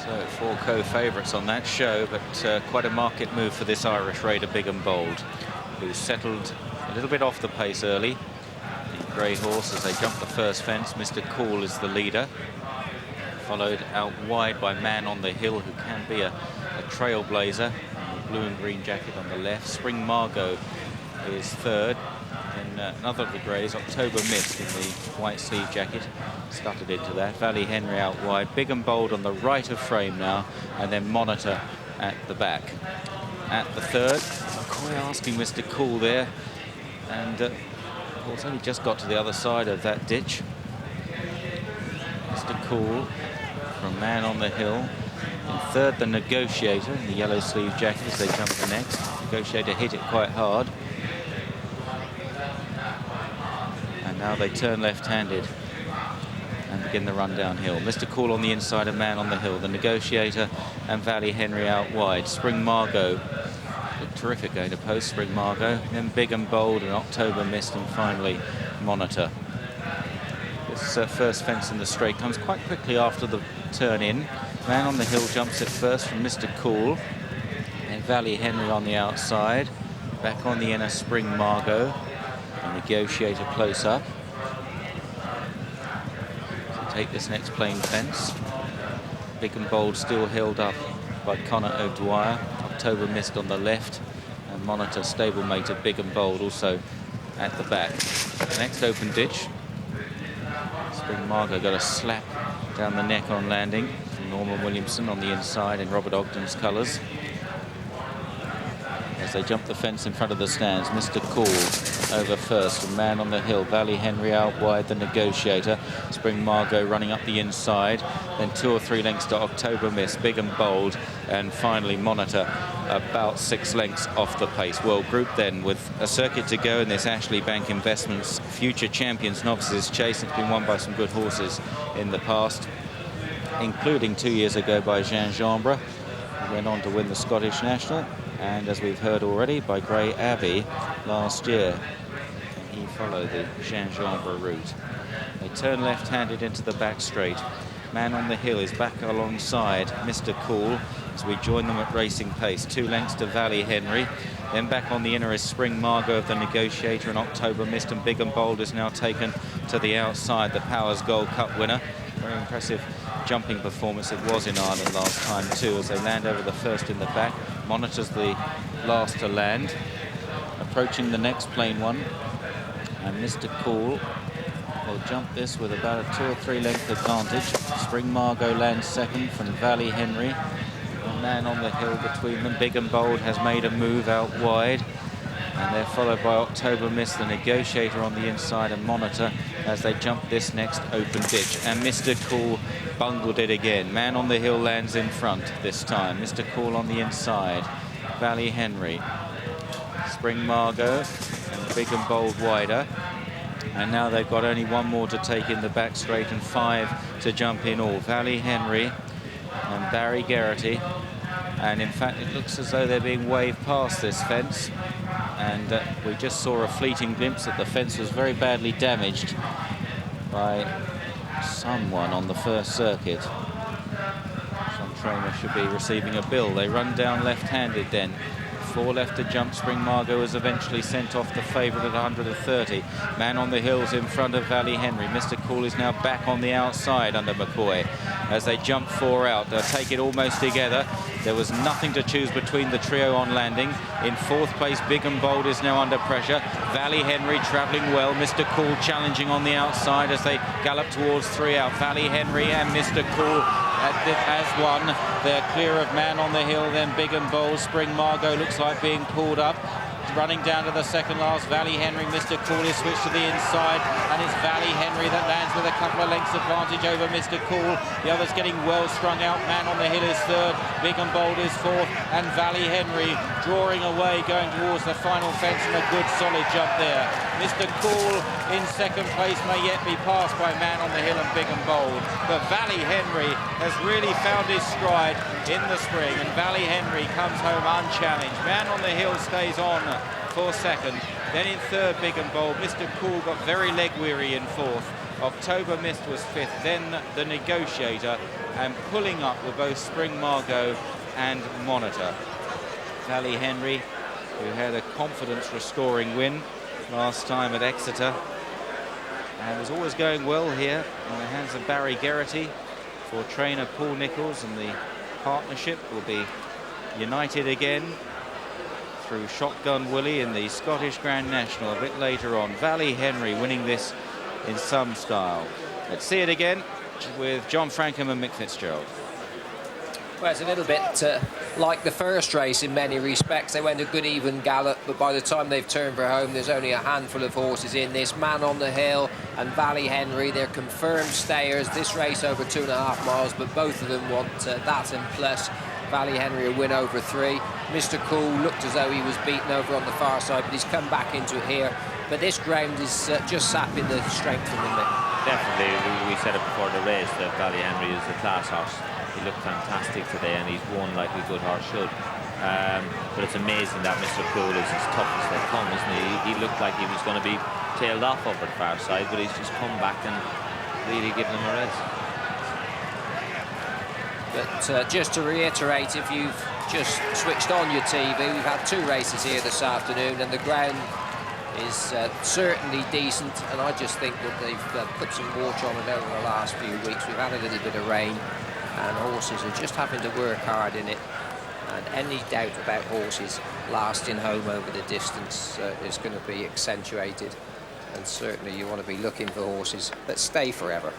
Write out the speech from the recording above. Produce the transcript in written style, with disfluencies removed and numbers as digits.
So 4 co-favourites on that show, but quite a market move for this Irish raider, Big and Bold, who settled a little bit off the pace early. The grey horse, as they jump the first fence, Mr. Cool is the leader, followed out wide by Man on the Hill, who can be a trailblazer. Blue and green jacket on the left. Spring Margot is third. And another of the greys, October Mist, in the white sleeve jacket, started into that. Valley Henry out wide. Big and Bold on the right of frame now, and then Monitor at the back. At the third, McCoy asking Mr. Cool there, and of course only just got to the other side of that ditch. Mr. Cool from Man on the Hill. In third, the Negotiator in the yellow sleeve jacket as they jump the next. Negotiator hit it quite hard. And now they turn left-handed and begin the run downhill. Mr. Cool on the inside of Man on the Hill. The Negotiator and Valley Henry out wide. Spring Margot looked terrific going to post. Spring Margot. Then Big and Bold and October Mist, and finally Monitor. This first fence in the straight comes quite quickly after the turn in. Man on the Hill jumps it first from Mr. Cool. And Valley Henry on the outside. Back on the inner, Spring Margot. The Negotiator close up. So take this next plain fence. Big and Bold still held up by Conor O'Dwyer. October Mist on the left. And Monitor, stablemate of Big and Bold, also at the back. The next open ditch. Spring Margot got a slap down the neck on landing from Norman Williamson on the inside in Robert Ogden's colours. As they jump the fence in front of the stands, Mr. Cool over first from Man on the Hill. Valley Henry out wide, the Negotiator. Spring Margot running up the inside. Then 2 or 3 lengths to October Mist, Big and Bold, and finally Monitor about 6 lengths off the pace. Well grouped then, with a circuit to go in this Ashleybank Investments Future Champions Novices Chase. It's been won by some good horses in the past, including 2 years ago by Jean Jambre, who went on to win the Scottish National, and as we've heard already, by Grey Abbey last year. And he followed the Jean Jambre route. They turn left-handed into the back straight. Man on the Hill is back alongside Mr. Cool as we join them at racing pace. 2 lengths to Valley Henry. Then back on the inner is Spring Margot of the Negotiator and October Mist, and Big and Bold is now taken to the outside. The Powers Gold Cup winner. Very impressive jumping performance it was in Ireland last time too, as they land over the first in the back. Monitor's the last to land. Approaching the next plain one. And Mr. Cool will jump this with about a 2 or 3 length advantage. Spring Margot lands second from Valley Henry. And Man on the Hill between them. Big and Bold has made a move out wide. And they're followed by October Mist, the Negotiator on the inside, and Monitor as they jump this next open ditch. And Mr. Cool bungled it again. Man on the Hill lands in front this time. Mr. Cool on the inside. Valley Henry. Spring Margot and Big and Bold wider. And now they've got only 1 more to take in the back straight and 5 to jump in all. Valley Henry and Barry Geraghty. And in fact, it looks as though they're being waved past this fence. And we just saw a fleeting glimpse that the fence was very badly damaged by someone on the first circuit. Some trainer should be receiving a bill. They run down left-handed then. 4 left to jump. Spring Margot is eventually sent off, the favourite at 130. Man on the Hill's in front of Valley Henry. Mr. Cool is now back on the outside under McCoy as they jump 4 out. They'll take it almost together. There was nothing to choose between the trio on landing. In 4th place, Big and Bold is now under pressure. Valley Henry travelling well. Mr. Cool challenging on the outside as they gallop towards 3 out. Valley Henry and Mr. Cool as one. They're clear of Man on the Hill, then Big and Bold. Spring Margot looks like being pulled up. Running down to the second last, Valley Henry. Mr. Cool is switched to the inside, and it's Valley Henry that lands with a couple of lengths advantage over Mr. Cool. The others getting well strung out. Man on the Hill is 3rd, Big and Bold is 4th, and Valley Henry drawing away, going towards the final fence, and a good solid jump there. Mr. Cool in 2nd place may yet be passed by Man on the Hill and Big and Bold, but Valley Henry has really found his stride in the spring, and Valley Henry comes home unchallenged. Man on the Hill stays on for 2nd. Then in 3rd, Big and Bold. Mr. Cool got very leg weary in 4th. October Mist was 5th. Then the Negotiator and pulling up with both Spring Margot and Monitor. Valley Henry, who had a confidence-restoring win last time at Exeter, and was always going well here in the hands of Barry Geraghty for trainer Paul Nicholls, and the partnership will be united again through Shotgun Willie in the Scottish Grand National a bit later on. Valley Henry winning this in some style. Let's see it again with John Frankham and Mick Fitzgerald. Well, it's a little bit like the first race in many respects. They went a good even gallop, but by the time they've turned for home, there's only a handful of horses in this. Man on the Hill and Valley Henry, they're confirmed stayers. This race over 2.5 miles, but both of them want that and plus. Valley Henry a win over 3. Mr. Cool looked as though he was beaten over on the far side, but he's come back into it here. But this ground is just sapping the strength from him. Definitely, we said it before the race that Valley Henry is a class horse. He looked fantastic today, and he's won like a good horse should. But it's amazing that Mr. Cool is as tough as they come, isn't he? He looked like he was going to be tailed off over the far side, but he's just come back and really given him a race. But just to reiterate, if you've just switched on your TV, we've had 2 races here this afternoon, and the ground is certainly decent, and I just think that they've put some water on it over the last few weeks. We've had a little bit of rain, and horses are just having to work hard in it, and any doubt about horses lasting home over the distance is going to be accentuated, and certainly you want to be looking for horses that stay forever.